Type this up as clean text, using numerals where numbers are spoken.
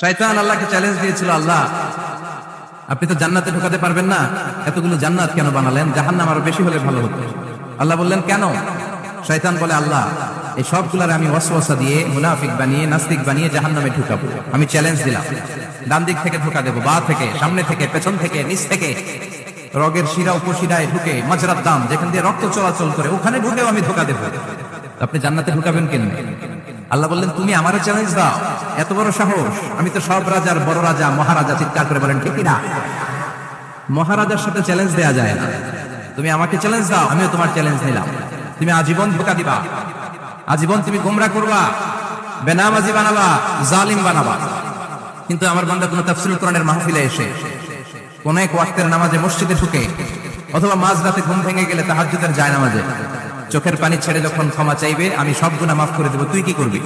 শয়তান আল্লাহকে চ্যালেঞ্জ দিয়েছিল, আল্লাহ আপনি তো জান্নাতে ঢোকাতে পারবেন না, এতগুলো জান্নাত কেন বানালেন? জাহান্নাম আরো বেশি হলে ভালো হতো। আল্লাহ বললেন কেন? শয়তান বলে, আল্লাহ এই সবগুলার আমি ওয়াসওয়াসা দিয়ে মুনাফিক বানিয়ে নাস্তিক বানিয়ে জাহান্নামে ঢুকাবো। আমি চ্যালেঞ্জ দিলাম, ডান দিক থেকে ধোকা দেবো, বা থেকে, সামনে থেকে, পেছন থেকে, নিচ থেকে, রগের শিরা উপশিরায় ঢুকে, মাজরার দাম যেখান দিয়ে রক্ত চলাচল করে ওখানে ঢুকেও আমি ধোকা দেবো। আপনি জান্নাতে ঢুকাবেন কেন? আল্লাহ বললেন তুমি আমারও চ্যালেঞ্জ দাও, এত বড় সাহস? আমি তো সব রাজার বড় রাজা, মহারাজা। চিৎকার করে বলেন ঠিক না? মহারাজার সাথে চ্যালেঞ্জ দেয়া যায় না। তুমি আমাকে চ্যালেঞ্জ দাও, আমিও তোমার চ্যালেঞ্জ নিলাম। তুমি আজীবন ধোকা দিবা, আজীবন তুমি গোমরা করবা, বেনামাজি বানাবা, জালিম বানাবা। কিন্তু আমার বান্দা কোন তাফসীরুল কোরআনের মাহফিলে এসে, কোন এক ওয়াক্তের নামাজে মসজিদে ঢুকে, অথবা মাঝরাতে ঘুম ভেঙে গেলে তাহাজ্জুদের জায়নামাজে চোখের পানি ছেড়ে যখন ক্ষমা চাইবে, আমি সব গুনাহ মাফ করে দেব, তুই কি করবি?